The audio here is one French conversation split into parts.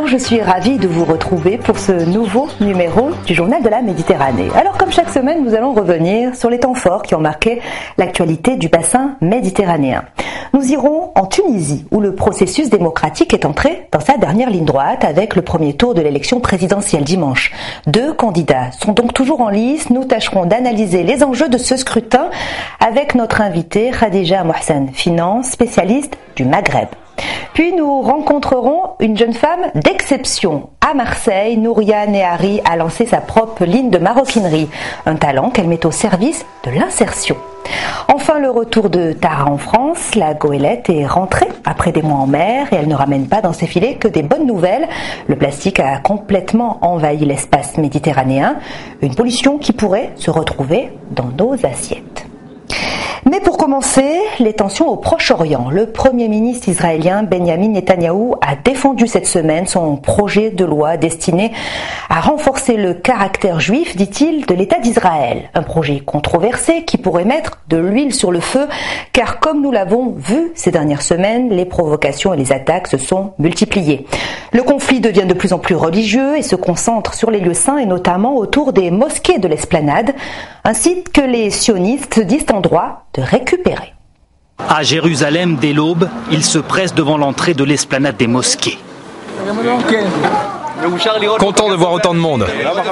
Bonjour, je suis ravie de vous retrouver pour ce nouveau numéro du Journal de la Méditerranée. Alors comme chaque semaine, nous allons revenir sur les temps forts qui ont marqué l'actualité du bassin méditerranéen. Nous irons en Tunisie où le processus démocratique est entré dans sa dernière ligne droite avec le premier tour de l'élection présidentielle dimanche. 2 candidats sont donc toujours en lice. Nous tâcherons d'analyser les enjeux de ce scrutin avec notre invitée Khadija Mohsen, finance spécialiste du Maghreb. Puis nous rencontrerons une jeune femme d'exception. À Marseille, Nouria Nehari a lancé sa propre ligne de maroquinerie, un talent qu'elle met au service de l'insertion. Enfin, le retour de Tara en France. La goélette est rentrée après des mois en mer et elle ne ramène pas dans ses filets que des bonnes nouvelles. Le plastique a complètement envahi l'espace méditerranéen, une pollution qui pourrait se retrouver dans nos assiettes. Mais pour commencer, les tensions au Proche-Orient. Le Premier ministre israélien Benjamin Netanyahou a défendu cette semaine son projet de loi destiné à renforcer le caractère juif, dit-il, de l'État d'Israël. Un projet controversé qui pourrait mettre de l'huile sur le feu, car comme nous l'avons vu ces dernières semaines, les provocations et les attaques se sont multipliées. Le conflit devient de plus en plus religieux et se concentre sur les lieux saints et notamment autour des mosquées de l'Esplanade, un site que les sionistes se disent en droit de récupérer. À Jérusalem, dès l'aube, ils se pressent devant l'entrée de l'esplanade des mosquées. Content de voir autant de monde.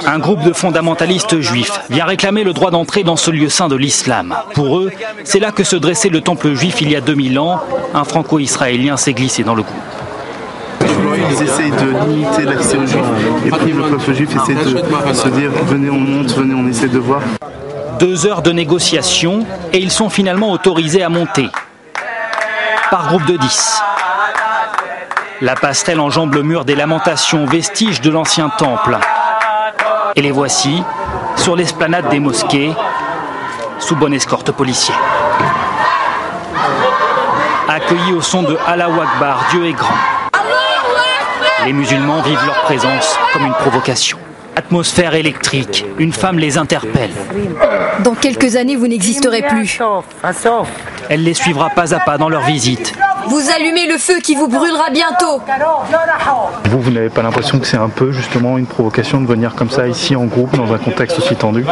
Un groupe de fondamentalistes juifs vient réclamer le droit d'entrer dans ce lieu saint de l'islam. Pour eux, c'est là que se dressait le temple juif il y a 2000 ans. Un franco-israélien s'est glissé dans le groupe. Ils essayent de limiter l'accès aux juifs et puis le peuple juif essaie de se dire venez on monte, venez on essaie de voir. 2 heures de négociation et ils sont finalement autorisés à monter. Par groupe de 10. La passerelle enjambe le mur des lamentations, vestige de l'ancien temple. Et les voici sur l'esplanade des mosquées, sous bonne escorte policière. Accueillis au son de Allahu Akbar, Dieu est grand. Les musulmans vivent leur présence comme une provocation. Atmosphère électrique, une femme les interpelle. Dans quelques années, vous n'existerez plus. Elle les suivra pas à pas dans leur visite. Vous allumez le feu qui vous brûlera bientôt. Vous n'avez pas l'impression que c'est un peu justement une provocation de venir comme ça ici en groupe dans un contexte aussi tendu?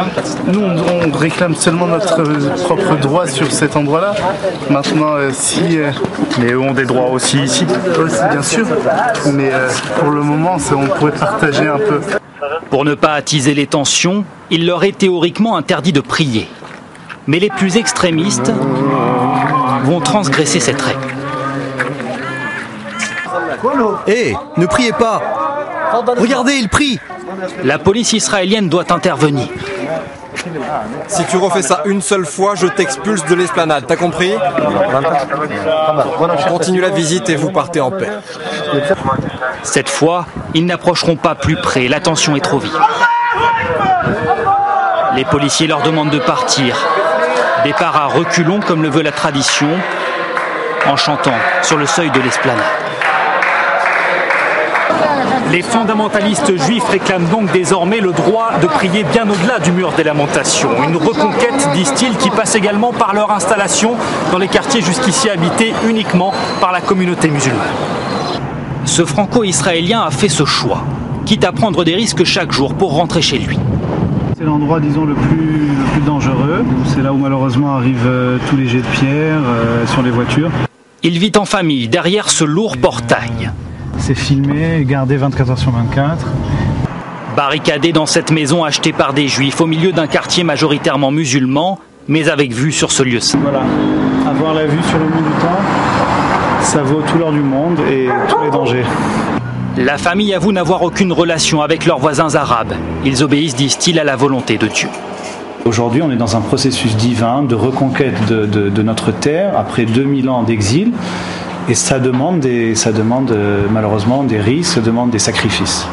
Nous on réclame seulement notre propre droit sur cet endroit-là. Maintenant Mais eux ont des droits aussi ici? Aussi bien sûr, mais pour le moment on pourrait partager un peu. Pour ne pas attiser les tensions, il leur est théoriquement interdit de prier. Mais les plus extrémistes vont transgresser cette règle. Hé, ne priez pas! Regardez, il prie! La police israélienne doit intervenir. Si tu refais ça une seule fois, je t'expulse de l'esplanade, t'as compris? Continue la visite et vous partez en paix. Cette fois, ils n'approcheront pas plus près, la tension est trop vive. Les policiers leur demandent de partir. Départ à reculons comme le veut la tradition, en chantant sur le seuil de l'esplanade. Les fondamentalistes juifs réclament donc désormais le droit de prier bien au-delà du mur des lamentations. Une reconquête, disent-ils, qui passe également par leur installation dans les quartiers jusqu'ici habités uniquement par la communauté musulmane. Ce franco-israélien a fait ce choix, quitte à prendre des risques chaque jour pour rentrer chez lui. C'est l'endroit, disons, le plus dangereux. C'est là où malheureusement arrivent tous les jets de pierre sur les voitures. Il vit en famille, derrière ce lourd portail. C'est filmé et gardé 24 heures sur 24. Barricadé dans cette maison achetée par des juifs au milieu d'un quartier majoritairement musulman, mais avec vue sur ce lieu saint. Voilà, avoir la vue sur le mont du Temple, ça vaut tout l'or du monde et tous les dangers. La famille avoue n'avoir aucune relation avec leurs voisins arabes. Ils obéissent, disent-ils, à la volonté de Dieu. Aujourd'hui, on est dans un processus divin de reconquête de notre terre après 2000 ans d'exil. Et ça demande malheureusement des risques, ça demande des sacrifices.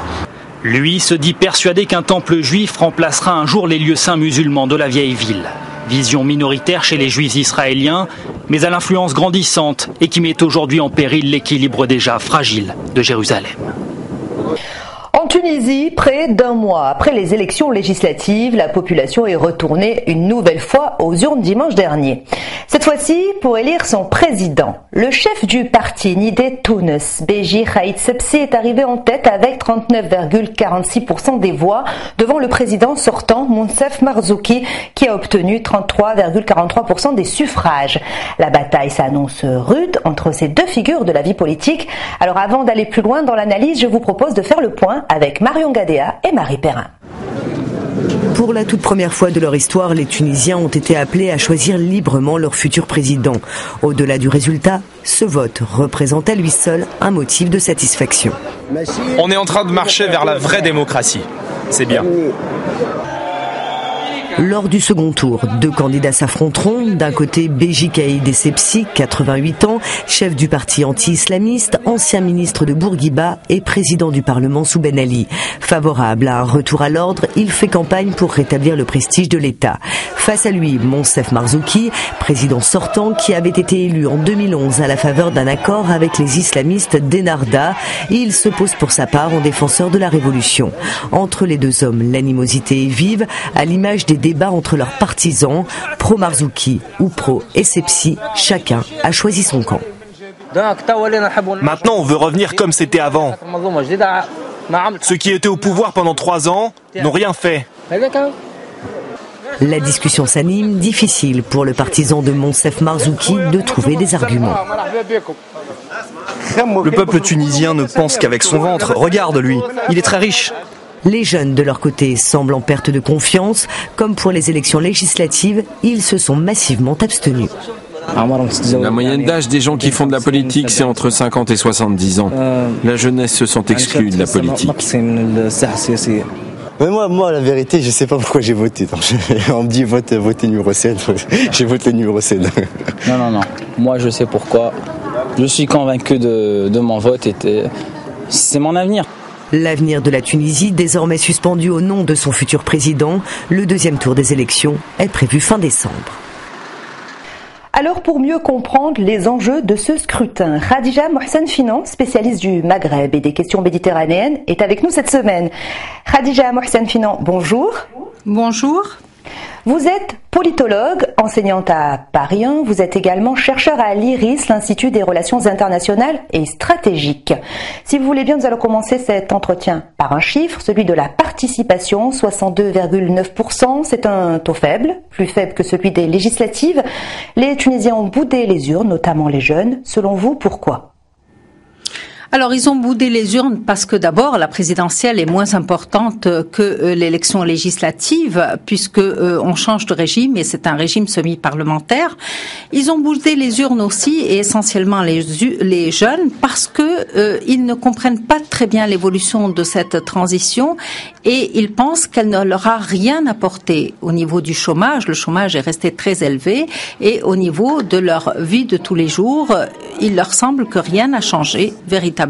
Lui se dit persuadé qu'un temple juif remplacera un jour les lieux saints musulmans de la vieille ville. Vision minoritaire chez les juifs israéliens, mais à l'influence grandissante et qui met aujourd'hui en péril l'équilibre déjà fragile de Jérusalem. En Tunisie, près d'un mois après les élections législatives, la population est retournée une nouvelle fois aux urnes dimanche dernier. Cette fois-ci, pour élire son président, le chef du parti Nidé Tunis, Beji Caïd Sebsi, est arrivé en tête avec 39,46% des voix devant le président sortant Monsef Marzouki qui a obtenu 33,43% des suffrages. La bataille s'annonce rude entre ces deux figures de la vie politique. Alors avant d'aller plus loin dans l'analyse, je vous propose de faire le point avec Marion Gadea et Marie Perrin. Pour la toute première fois de leur histoire, les Tunisiens ont été appelés à choisir librement leur futur président. Au-delà du résultat, ce vote représente à lui seul un motif de satisfaction. On est en train de marcher vers la vraie démocratie. C'est bien. Lors du second tour, deux candidats s'affronteront. D'un côté, Beji Caïd Sebsi, 88 ans, chef du parti anti-islamiste, ancien ministre de Bourguiba et président du Parlement sous Ben Ali. Favorable à un retour à l'ordre, il fait campagne pour rétablir le prestige de l'État. Face à lui, Monsef Marzouki, président sortant qui avait été élu en 2011 à la faveur d'un accord avec les islamistes d'Ennahda. Il se pose pour sa part en défenseur de la révolution. Entre les deux hommes, l'animosité est vive, à l'image des débats entre leurs partisans, pro-Marzouki ou pro-Essebsi, chacun a choisi son camp. Maintenant, on veut revenir comme c'était avant. Ceux qui étaient au pouvoir pendant 3 ans n'ont rien fait. La discussion s'anime, difficile pour le partisan de Monsef Marzouki de trouver des arguments. Le peuple tunisien ne pense qu'avec son ventre. Regarde lui, il est très riche. Les jeunes, de leur côté, semblent en perte de confiance. Comme pour les élections législatives, ils se sont massivement abstenus. La moyenne d'âge des gens qui font de la politique, c'est entre 50 et 70 ans. La jeunesse se sent exclue de la politique. Mais moi, la vérité, je sais pas pourquoi j'ai voté. On me dit votez numéro 7. J'ai voté numéro 7. Non. Moi, je sais pourquoi. Je suis convaincu de mon vote. C'est mon avenir. L'avenir de la Tunisie, désormais suspendu au nom de son futur président, le deuxième tour des élections est prévu fin décembre. Alors pour mieux comprendre les enjeux de ce scrutin, Khadija Mohsen Finan, spécialiste du Maghreb et des questions méditerranéennes, est avec nous cette semaine. Khadija Mohsen Finan, bonjour. Bonjour. Vous êtes politologue, enseignante à Paris 1, vous êtes également chercheur à l'IRIS, l'Institut des Relations Internationales et Stratégiques. Si vous voulez bien, nous allons commencer cet entretien par un chiffre, celui de la participation, 62,9%. C'est un taux faible, plus faible que celui des législatives. Les Tunisiens ont boudé les urnes, notamment les jeunes. Selon vous, pourquoi ? Alors, ils ont boudé les urnes parce que d'abord, la présidentielle est moins importante que l'élection législative, puisque on change de régime et c'est un régime semi-parlementaire. Ils ont boudé les urnes aussi, et essentiellement les jeunes, parce que ils ne comprennent pas très bien l'évolution de cette transition et ils pensent qu'elle ne leur a rien apporté au niveau du chômage. Le chômage est resté très élevé et au niveau de leur vie de tous les jours, il leur semble que rien n'a changé véritablement.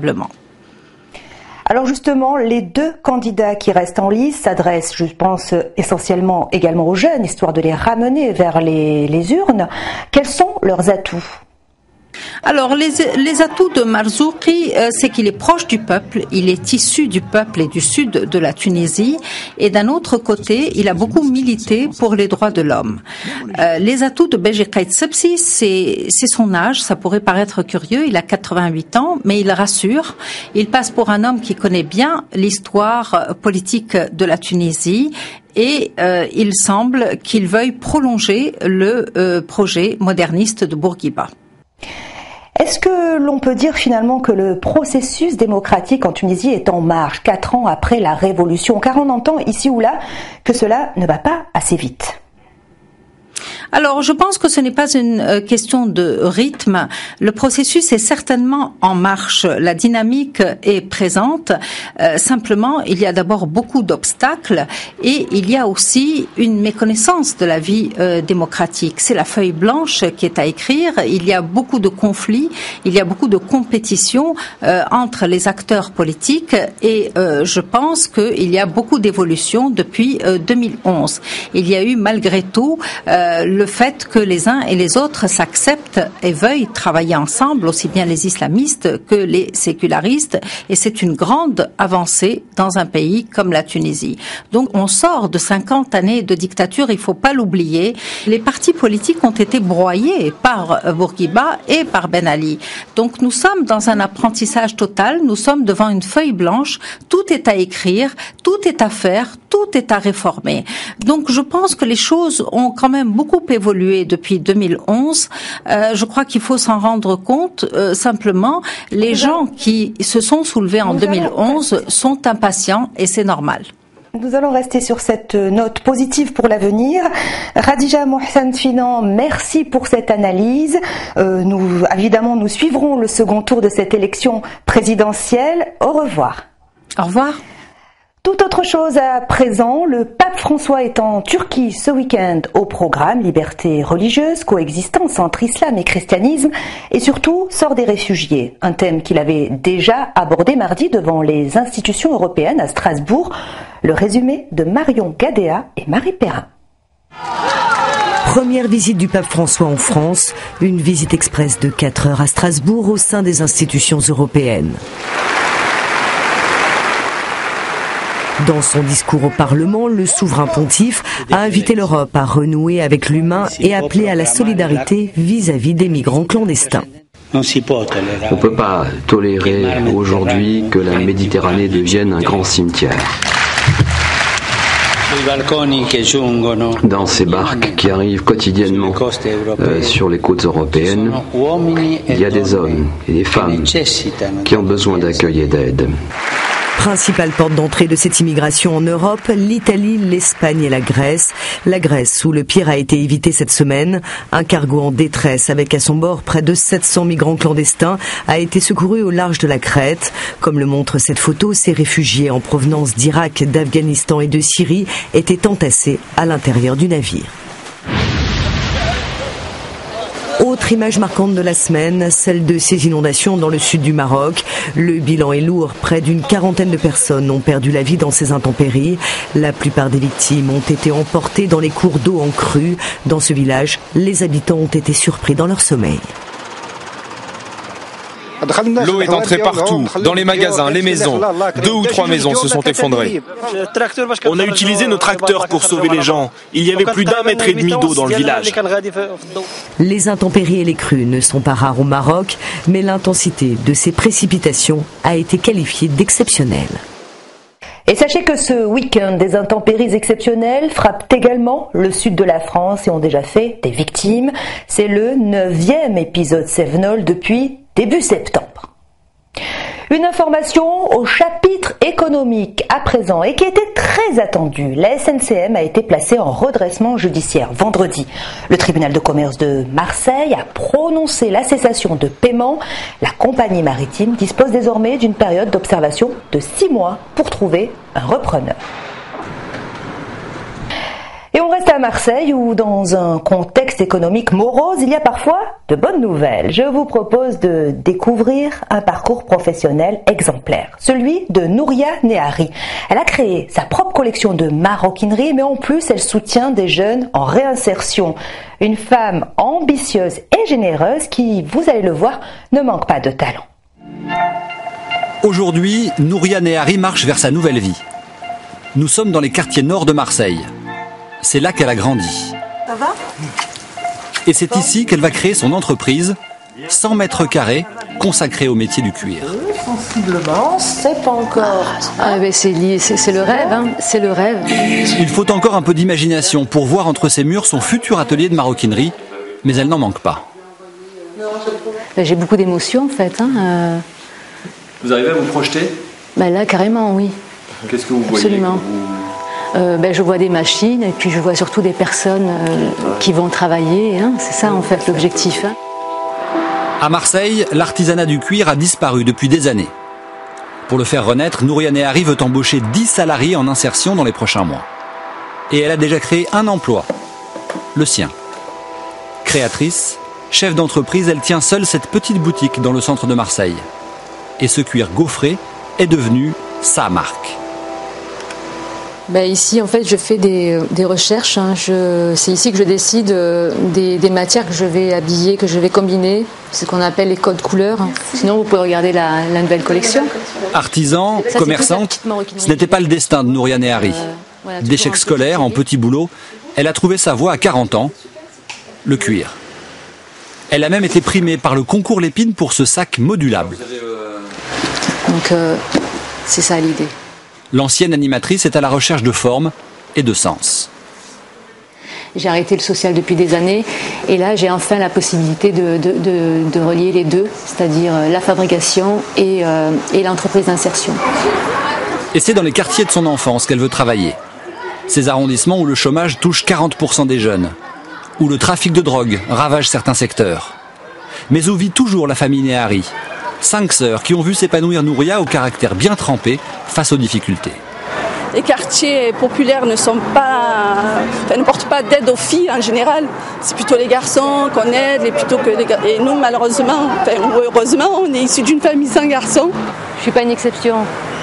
Alors justement, les deux candidats qui restent en lice s'adressent, je pense, essentiellement également aux jeunes, histoire de les ramener vers les urnes. Quels sont leurs atouts ? Alors, les atouts de Marzouki, c'est qu'il est proche du peuple, il est issu du peuple et du sud de la Tunisie, et d'un autre côté, il a beaucoup milité pour les droits de l'homme. Les atouts de Beji Caïd Sebsi, c'est son âge, ça pourrait paraître curieux, il a 88 ans, mais il rassure, il passe pour un homme qui connaît bien l'histoire politique de la Tunisie, et il semble qu'il veuille prolonger le projet moderniste de Bourguiba. Est-ce que l'on peut dire finalement que le processus démocratique en Tunisie est en marche 4 ans après la révolution, car on entend ici ou là que cela ne va pas assez vite? Alors, je pense que ce n'est pas une question de rythme. Le processus est certainement en marche. La dynamique est présente. Simplement, il y a d'abord beaucoup d'obstacles et il y a aussi une méconnaissance de la vie démocratique. C'est la feuille blanche qui est à écrire. Il y a beaucoup de conflits, il y a beaucoup de compétition entre les acteurs politiques et je pense qu'il y a beaucoup d'évolutions depuis 2011. Il y a eu malgré tout le fait que les uns et les autres s'acceptent et veuillent travailler ensemble, aussi bien les islamistes que les sécularistes, et c'est une grande avancée dans un pays comme la Tunisie. Donc on sort de 50 années de dictature, il faut pas l'oublier. Les partis politiques ont été broyés par Bourguiba et par Ben Ali. Donc nous sommes dans un apprentissage total, nous sommes devant une feuille blanche, tout est à écrire, tout est à faire, tout est à réformer. Donc je pense que les choses ont quand même beaucoup évolué depuis 2011. Je crois qu'il faut s'en rendre compte. Simplement, les gens qui se sont soulevés en 2011 sont impatients et c'est normal. Nous allons rester sur cette note positive pour l'avenir. Khadija Mohsen Finan, merci pour cette analyse. Nous suivrons le second tour de cette élection présidentielle. Au revoir. Au revoir. Tout autre chose à présent, le pape François est en Turquie ce week-end au programme liberté religieuse, coexistence entre islam et christianisme et surtout sort des réfugiés, un thème qu'il avait déjà abordé mardi devant les institutions européennes à Strasbourg. Le résumé de Marion Gadea et Marie Perrin. Première visite du pape François en France, une visite express de 4 heures à Strasbourg au sein des institutions européennes. Dans son discours au Parlement, le souverain pontife a invité l'Europe à renouer avec l'humain et appelé à la solidarité vis-à-vis des migrants clandestins. On ne peut pas tolérer aujourd'hui que la Méditerranée devienne un grand cimetière. Dans ces barques qui arrivent quotidiennement sur les côtes européennes, il y a des hommes et des femmes qui ont besoin d'accueil et d'aide. Principale porte d'entrée de cette immigration en Europe, l'Italie, l'Espagne et la Grèce. La Grèce, où le pire a été évité cette semaine. Un cargo en détresse avec à son bord près de 700 migrants clandestins a été secouru au large de la Crète. Comme le montre cette photo, ces réfugiés en provenance d'Irak, d'Afghanistan et de Syrie étaient entassés à l'intérieur du navire. Autre image marquante de la semaine, celle de ces inondations dans le sud du Maroc. Le bilan est lourd. Près d'une quarantaine de personnes ont perdu la vie dans ces intempéries. La plupart des victimes ont été emportées dans les cours d'eau en crue. Dans ce village, les habitants ont été surpris dans leur sommeil. L'eau est entrée partout, dans les magasins, les maisons. 2 ou 3 maisons se sont effondrées. On a utilisé nos tracteurs pour sauver les gens. Il y avait plus d'1,5 mètre d'eau dans le village. Les intempéries et les crues ne sont pas rares au Maroc, mais l'intensité de ces précipitations a été qualifiée d'exceptionnelle. Et sachez que ce week-end, des intempéries exceptionnelles frappent également le sud de la France et ont déjà fait des victimes. C'est le 9e épisode Cévenol depuis début septembre. Une information au chapitre économique à présent et qui était très attendue. La SNCM a été placée en redressement judiciaire vendredi. Le tribunal de commerce de Marseille a prononcé la cessation de paiement. La compagnie maritime dispose désormais d'une période d'observation de 6 mois pour trouver un repreneur. Et on reste à Marseille où, dans un contexte économique morose, il y a parfois de bonnes nouvelles. Je vous propose de découvrir un parcours professionnel exemplaire, celui de Nouria Nehari. Elle a créé sa propre collection de maroquinerie, mais en plus, elle soutient des jeunes en réinsertion. Une femme ambitieuse et généreuse qui, vous allez le voir, ne manque pas de talent. Aujourd'hui, Nouria Nehari marche vers sa nouvelle vie. Nous sommes dans les quartiers nord de Marseille. C'est là qu'elle a grandi. Ça va ? Et c'est ici qu'elle va créer son entreprise, 100 mètres carrés, consacrée au métier du cuir. Sensiblement, c'est pas encore. C'est le rêve, hein. C'est le rêve. Il faut encore un peu d'imagination pour voir entre ces murs son futur atelier de maroquinerie, mais elle n'en manque pas. J'ai beaucoup d'émotions en fait. Vous arrivez à vous projeter ? Là, carrément, oui. Qu'est-ce que vous voyez ? Absolument. Je vois des machines et puis je vois surtout des personnes qui vont travailler. Hein. C'est ça en fait l'objectif. Hein. À Marseille, l'artisanat du cuir a disparu depuis des années. Pour le faire renaître, Nouria Nehari veut embaucher 10 salariés en insertion dans les prochains mois. Et elle a déjà créé un emploi, le sien. Créatrice, chef d'entreprise, elle tient seule cette petite boutique dans le centre de Marseille. Et ce cuir gaufré est devenu sa marque. Ici, en fait, je fais des recherches. C'est ici que je décide des matières que je vais habiller, que je vais combiner. C'est ce qu'on appelle les codes couleurs. Sinon, vous pouvez regarder la nouvelle collection. Artisan, commerçante, ce n'était pas le destin de Nouria Nehari. D'échec scolaire en petit boulot, elle a trouvé sa voie à 40 ans, le cuir. Elle a même été primée par le concours Lépine pour ce sac modulable. Donc, c'est ça l'idée. L'ancienne animatrice est à la recherche de forme et de sens. J'ai arrêté le social depuis des années et là j'ai enfin la possibilité de relier les deux, c'est-à-dire la fabrication et l'entreprise d'insertion. Et c'est dans les quartiers de son enfance qu'elle veut travailler. Ces arrondissements où le chômage touche 40% des jeunes, où le trafic de drogue ravage certains secteurs, mais où vit toujours la famille Nehari. 5 sœurs qui ont vu s'épanouir Nouria au caractère bien trempé face aux difficultés. Les quartiers populaires ne portent pas d'aide aux filles en général. C'est plutôt les garçons qu'on aide, et nous malheureusement, ou heureusement, on est issus d'une famille sans garçons. Je ne suis pas une exception.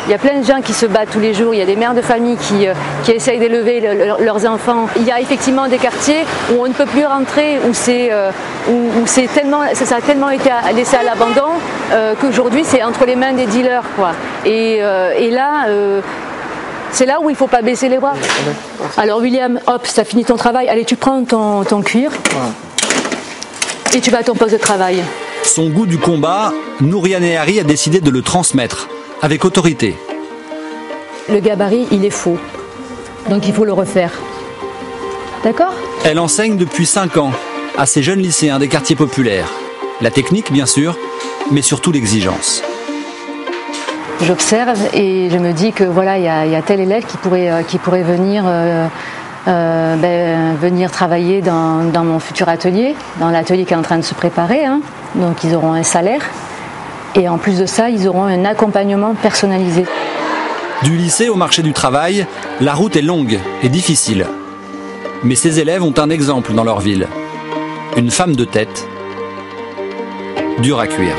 Il y a plein de gens qui se battent tous les jours. Il y a des mères de famille qui essayent d'élever leurs enfants. Il y a effectivement des quartiers où on ne peut plus rentrer, où ça a tellement été laissé à l'abandon qu'aujourd'hui c'est entre les mains des dealers, quoi. Et là, c'est là où il ne faut pas baisser les bras. Alors William, hop, ça finit ton travail. Allez, tu prends ton cuir et tu vas à ton poste de travail. Son goût du combat, Nouria Nehari a décidé de le transmettre. Avec autorité. Le gabarit, il est faux. Donc il faut le refaire. D'accord ? Elle enseigne depuis 5 ans à ces jeunes lycéens des quartiers populaires. La technique, bien sûr, mais surtout l'exigence. J'observe et je me dis que voilà, il y a tel élève qui pourrait venir travailler dans mon futur atelier, dans l'atelier qui est en train de se préparer. Donc ils auront un salaire. Et en plus de ça, ils auront un accompagnement personnalisé. Du lycée au marché du travail, la route est longue et difficile. Mais ces élèves ont un exemple dans leur ville. Une femme de tête, dure à cuire.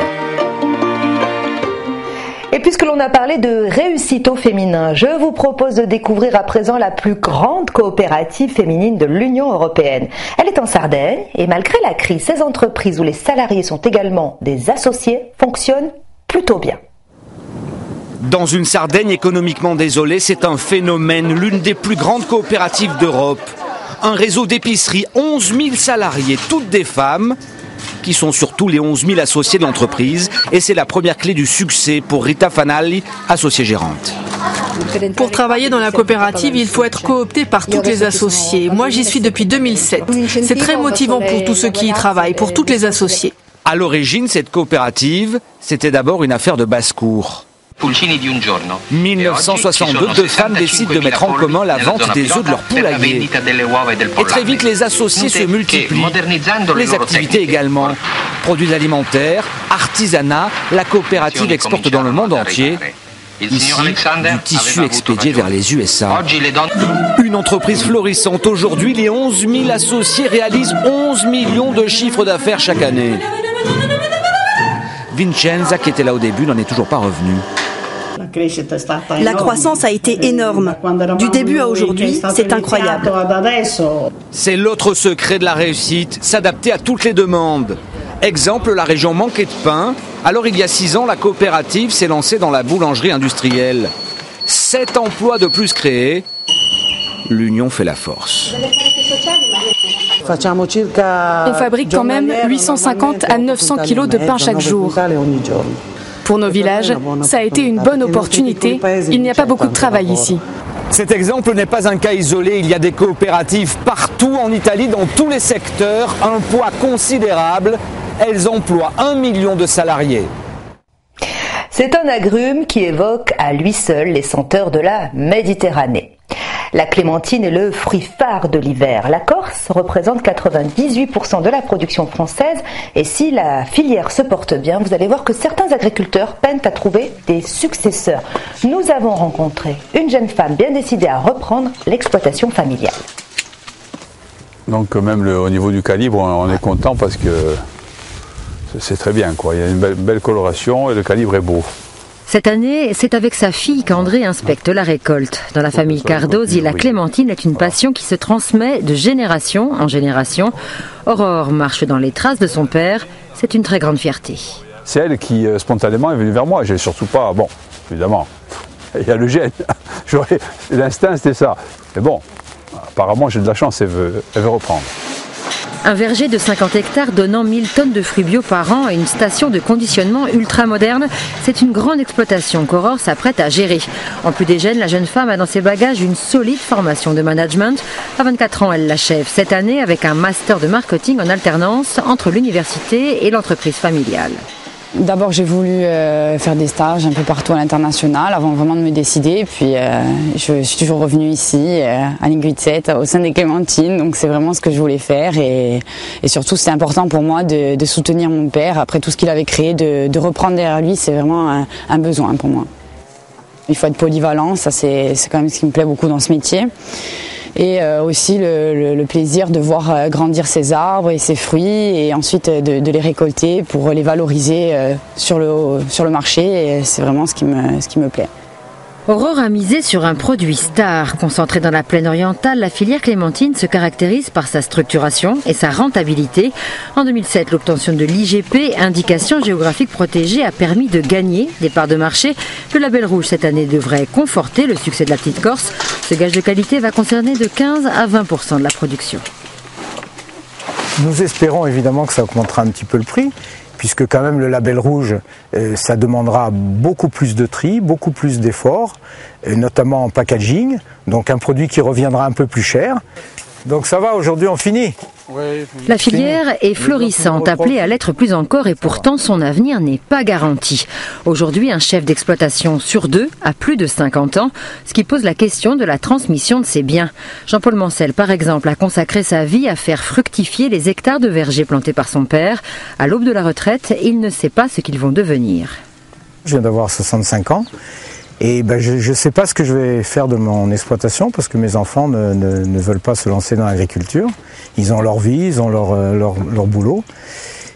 Et puisque l'on a parlé de réussite au féminin, je vous propose de découvrir à présent la plus grande coopérative féminine de l'Union européenne. Elle est en Sardaigne et malgré la crise, ces entreprises où les salariés sont également des associés fonctionnent plutôt bien. Dans une Sardaigne économiquement désolée, c'est un phénomène, l'une des plus grandes coopératives d'Europe. Un réseau d'épiceries, 11 000 salariés, toutes des femmes, qui sont surtout les 11 000 associés de l'entreprise. Et c'est la première clé du succès pour Rita Fanali, associée gérante. Pour travailler dans la coopérative, il faut être coopté par toutes les associées. Moi, j'y suis depuis 2007. C'est très motivant pour tous ceux qui y travaillent, pour toutes les associées. À l'origine, cette coopérative, c'était d'abord une affaire de basse-cour. 1962, 2 femmes décident de mettre en commun la vente des œufs de leur poulailler. Et très vite, les associés se multiplient. Les activités également. Produits alimentaires, artisanat, la coopérative exporte dans le monde entier. Ici, du tissu expédié vers les USA. Une entreprise florissante. Aujourd'hui, les 11 000 associés réalisent 11 millions de chiffres d'affaires chaque année. Vincenza, qui était là au début, n'en est toujours pas revenue. La croissance a été énorme. Du début à aujourd'hui, c'est incroyable. C'est l'autre secret de la réussite, s'adapter à toutes les demandes. Exemple, la région manquait de pain. Alors il y a 6 ans, la coopérative s'est lancée dans la boulangerie industrielle. 7 emplois de plus créés. L'union fait la force. On fabrique quand même 850 à 900 kilos de pain chaque jour. Pour nos villages, ça a été une bonne opportunité. Il n'y a pas beaucoup de travail ici. Cet exemple n'est pas un cas isolé. Il y a des coopératives partout en Italie, dans tous les secteurs. Un poids considérable. Elles emploient 1 million de salariés. C'est un agrume qui évoque à lui seul les senteurs de la Méditerranée. La clémentine est le fruit phare de l'hiver. La Corse représente 98% de la production française et si la filière se porte bien, vous allez voir que certains agriculteurs peinent à trouver des successeurs. Nous avons rencontré une jeune femme bien décidée à reprendre l'exploitation familiale. Donc même au niveau du calibre, on est content parce que c'est très bien, quoi. Il y a une belle coloration et le calibre est beau. Cette année, c'est avec sa fille qu'André inspecte la récolte. Dans la famille Cardosi, la clémentine est une passion qui se transmet de génération en génération. Aurore marche dans les traces de son père. C'est une très grande fierté. C'est elle qui, spontanément, est venue vers moi. J'ai surtout pas... Bon, évidemment, il y a le gène. L'instinct, c'était ça. Mais bon, apparemment, j'ai de la chance, elle veut reprendre. Un verger de 50 hectares donnant 1000 tonnes de fruits bio par an et une station de conditionnement ultra moderne, c'est une grande exploitation qu'Aurore s'apprête à gérer. En plus des gènes, la jeune femme a dans ses bagages une solide formation de management. À 24 ans, elle l'achève cette année avec un master de marketing en alternance entre l'université et l'entreprise familiale. D'abord, j'ai voulu faire des stages un peu partout à l'international avant vraiment de me décider. Puis, je suis toujours revenue ici, à Linguizet, au sein des Clémentines. Donc, c'est vraiment ce que je voulais faire. Et surtout, c'est important pour moi de soutenir mon père. Après tout ce qu'il avait créé, de reprendre derrière lui, c'est vraiment un besoin pour moi. Il faut être polyvalent, ça c'est quand même ce qui me plaît beaucoup dans ce métier. Et aussi le plaisir de voir grandir ses arbres et ses fruits et ensuite de les récolter pour les valoriser sur le marché. Et c'est vraiment ce qui me plaît. Aurore a misé sur un produit star. Concentré dans la plaine orientale, la filière clémentine se caractérise par sa structuration et sa rentabilité. En 2007, l'obtention de l'IGP, indication géographique protégée, a permis de gagner des parts de marché. Le label rouge cette année devrait conforter le succès de la petite Corse. Ce gage de qualité va concerner de 15 à 20% de la production. Nous espérons évidemment que ça augmentera un petit peu le prix, puisque quand même le label rouge, ça demandera beaucoup plus de tri, beaucoup plus d'efforts, notamment en packaging, donc un produit qui reviendra un peu plus cher. Donc ça va, aujourd'hui on finit. La filière est florissante, appelée à l'être plus encore, et pourtant son avenir n'est pas garanti. Aujourd'hui, un chef d'exploitation sur deux a plus de 50 ans, ce qui pose la question de la transmission de ses biens. Jean-Paul Mancel, par exemple, a consacré sa vie à faire fructifier les hectares de vergers plantés par son père. À l'aube de la retraite, il ne sait pas ce qu'ils vont devenir. Je viens d'avoir 65 ans. Et je ne sais pas ce que je vais faire de mon exploitation parce que mes enfants ne veulent pas se lancer dans l'agriculture. Ils ont leur vie, ils ont leur boulot.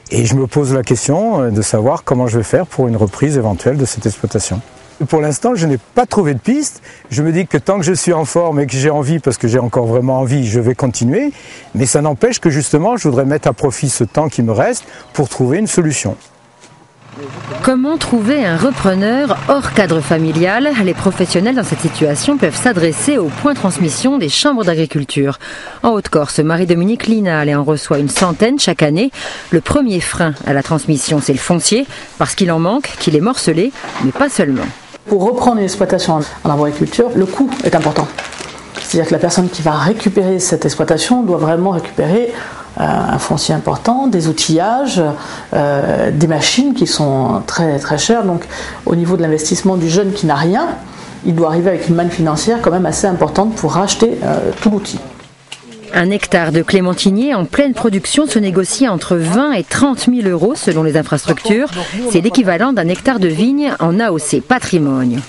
Et je me pose la question de savoir comment je vais faire pour une reprise éventuelle de cette exploitation. Pour l'instant, je n'ai pas trouvé de piste. Je me dis que tant que je suis en forme et que j'ai envie, parce que j'ai encore vraiment envie, je vais continuer. Mais ça n'empêche que justement, je voudrais mettre à profit ce temps qui me reste pour trouver une solution. Comment trouver un repreneur hors cadre familial? Les professionnels dans cette situation peuvent s'adresser au point transmission des chambres d'agriculture. En Haute-Corse, Marie-Dominique Linal en reçoit une centaine chaque année. Le premier frein à la transmission, c'est le foncier, parce qu'il en manque, qu'il est morcelé, mais pas seulement. Pour reprendre une exploitation en arboriculture, le coût est important. C'est-à-dire que la personne qui va récupérer cette exploitation doit vraiment récupérer un foncier important, des outillages, des machines qui sont très très chères. Donc au niveau de l'investissement du jeune qui n'a rien, il doit arriver avec une manne financière quand même assez importante pour racheter tout l'outil. Un hectare de clémentinier en pleine production se négocie entre 20 et 30 000 euros selon les infrastructures. C'est l'équivalent d'un hectare de vigne en AOC Patrimoine.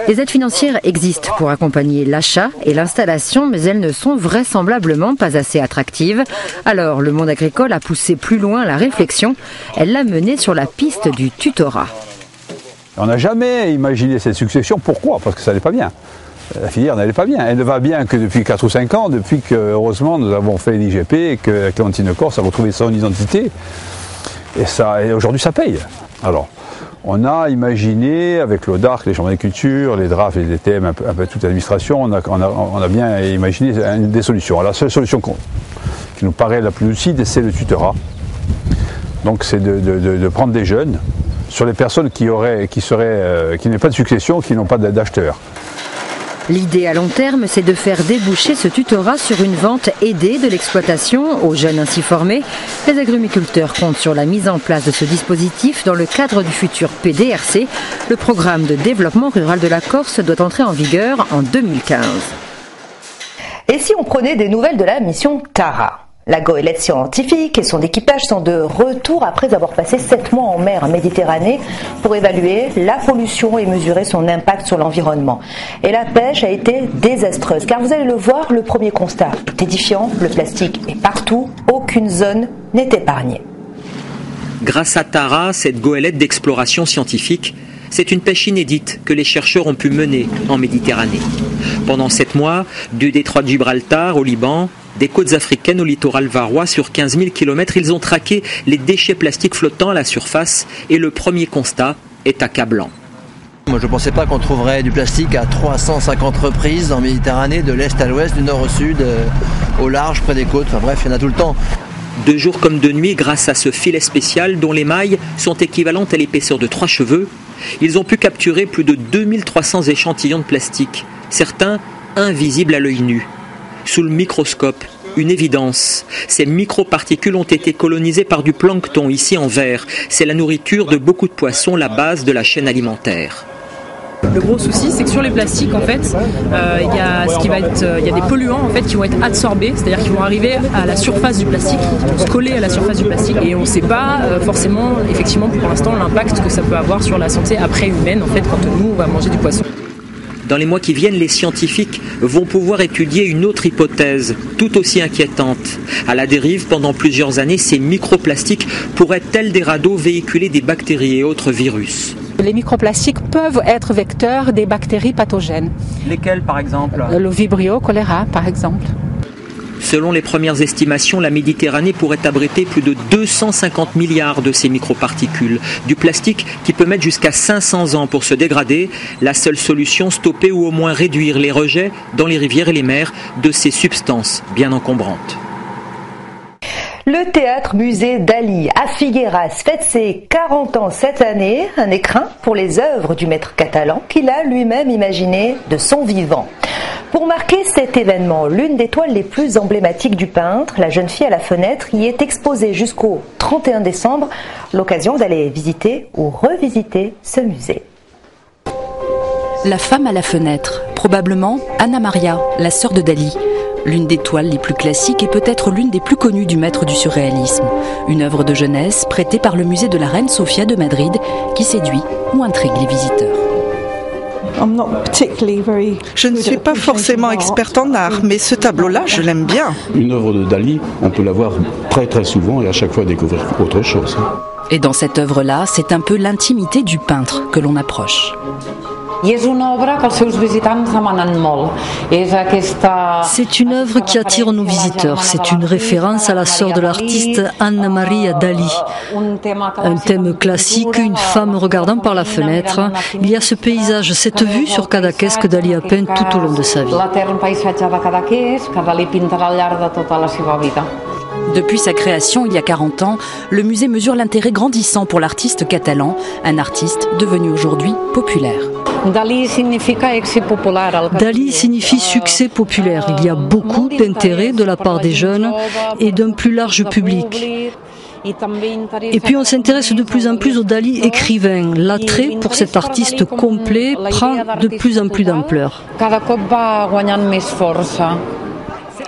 Les aides financières existent pour accompagner l'achat et l'installation, mais elles ne sont vraisemblablement pas assez attractives. Alors, le monde agricole a poussé plus loin la réflexion. Elle l'a menée sur la piste du tutorat. On n'a jamais imaginé cette succession. Pourquoi? Parce que ça n'allait pas bien. La filière n'allait pas bien. Elle ne va bien que depuis 4 ou 5 ans, depuis que, heureusement, nous avons fait l'IGP et que la Clémentine Corse a retrouvé son identité. Et aujourd'hui, ça paye. Alors, on a imaginé, avec l'ODARC, les chambres d'agriculture, les DRAF, les DTM, un peu toute l'administration, on a bien imaginé des solutions. Alors, la seule solution qui nous paraît la plus lucide, c'est le tutorat. Donc, c'est de prendre des jeunes sur les personnes qui n'aient pas de succession, qui n'ont pas d'acheteurs. L'idée à long terme, c'est de faire déboucher ce tutorat sur une vente aidée de l'exploitation aux jeunes ainsi formés. Les agrumiculteurs comptent sur la mise en place de ce dispositif dans le cadre du futur PDRC. Le programme de développement rural de la Corse doit entrer en vigueur en 2015. Et si on prenait des nouvelles de la mission Tara ? La goélette scientifique et son équipage sont de retour après avoir passé 7 mois en mer Méditerranée pour évaluer la pollution et mesurer son impact sur l'environnement. Et la pêche a été désastreuse, car vous allez le voir, le premier constat est édifiant, le plastique est partout, aucune zone n'est épargnée. Grâce à Tara, cette goélette d'exploration scientifique, C'est une pêche inédite que les chercheurs ont pu mener en Méditerranée. Pendant 7 mois, du détroit de Gibraltar au Liban, des côtes africaines au littoral varois, sur 15 000 km, ils ont traqué les déchets plastiques flottant à la surface et le premier constat est accablant. Moi je ne pensais pas qu'on trouverait du plastique à 350 reprises en Méditerranée, de l'est à l'ouest, du nord au sud, au large, près des côtes, enfin bref, il y en a tout le temps. De jour comme de nuit, grâce à ce filet spécial dont les mailles sont équivalentes à l'épaisseur de 3 cheveux, ils ont pu capturer plus de 2300 échantillons de plastique, certains invisibles à l'œil nu. Sous le microscope, une évidence. Ces microparticules ont été colonisées par du plancton, ici en vert. C'est la nourriture de beaucoup de poissons, la base de la chaîne alimentaire. Le gros souci, c'est que sur les plastiques, en fait, il y a des polluants en fait, qui vont être absorbés, c'est-à-dire qu'ils vont arriver à la surface du plastique, qui vont se coller à la surface du plastique. Et on ne sait pas forcément, effectivement, pour l'instant, l'impact que ça peut avoir sur la santé après humaine, en fait, quand nous, on va manger du poisson. Dans les mois qui viennent, les scientifiques vont pouvoir étudier une autre hypothèse, tout aussi inquiétante. À la dérive, pendant plusieurs années, ces microplastiques pourraient, tels des radeaux, véhiculer des bactéries et autres virus. Les microplastiques peuvent être vecteurs des bactéries pathogènes. Lesquelles, par exemple ? Le Vibrio cholera, par exemple. Selon les premières estimations, la Méditerranée pourrait abriter plus de 250 milliards de ces microparticules. Du plastique qui peut mettre jusqu'à 500 ans pour se dégrader. La seule solution, stopper ou au moins réduire les rejets dans les rivières et les mers de ces substances bien encombrantes. Le théâtre-musée Dali à Figueras fête ses 40 ans cette année, un écrin pour les œuvres du maître catalan qu'il a lui-même imaginé de son vivant. Pour marquer cet événement, l'une des toiles les plus emblématiques du peintre, La jeune fille à la fenêtre, y est exposée jusqu'au 31 décembre, l'occasion d'aller visiter ou revisiter ce musée. La femme à la fenêtre, probablement Anna Maria, la sœur de Dali. L'une des toiles les plus classiques et peut-être l'une des plus connues du maître du surréalisme. Une œuvre de jeunesse prêtée par le musée de la Reine Sofia de Madrid qui séduit ou intrigue les visiteurs. Je ne suis pas forcément experte en art, mais ce tableau-là, je l'aime bien. Une œuvre de Dali, on peut la voir très très souvent et à chaque fois découvrir autre chose. Et dans cette œuvre-là, c'est un peu l'intimité du peintre que l'on approche. C'est une œuvre qui attire nos visiteurs. C'est une référence à la sœur de l'artiste Anna Maria Dali. Un thème classique, une femme regardant par la fenêtre. Il y a ce paysage, cette vue sur Cadaqués que Dali a peint tout au long de sa vie. Depuis sa création il y a 40 ans, le musée mesure l'intérêt grandissant pour l'artiste catalan, un artiste devenu aujourd'hui populaire. Dali signifie succès populaire. Il y a beaucoup d'intérêt de la part des jeunes et d'un plus large public. Et puis on s'intéresse de plus en plus au Dali écrivain. L'attrait pour cet artiste complet prend de plus en plus d'ampleur.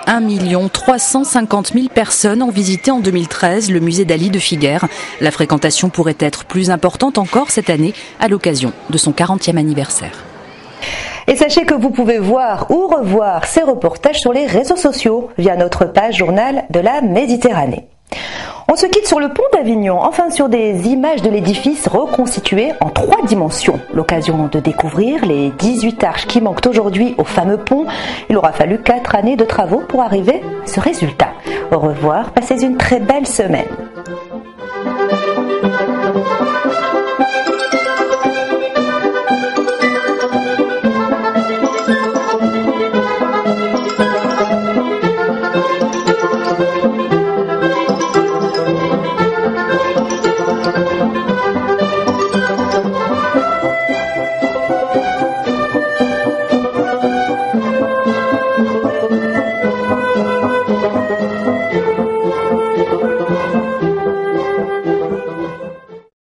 1 350 000 personnes ont visité en 2013 le musée Dali de Figueres. La fréquentation pourrait être plus importante encore cette année à l'occasion de son 40e anniversaire. Et sachez que vous pouvez voir ou revoir ces reportages sur les réseaux sociaux via notre page Journal de la Méditerranée. On se quitte sur le pont d'Avignon, enfin sur des images de l'édifice reconstitué en 3 dimensions. L'occasion de découvrir les 18 arches qui manquent aujourd'hui au fameux pont. Il aura fallu 4 années de travaux pour arriver à ce résultat. Au revoir, passez une très belle semaine.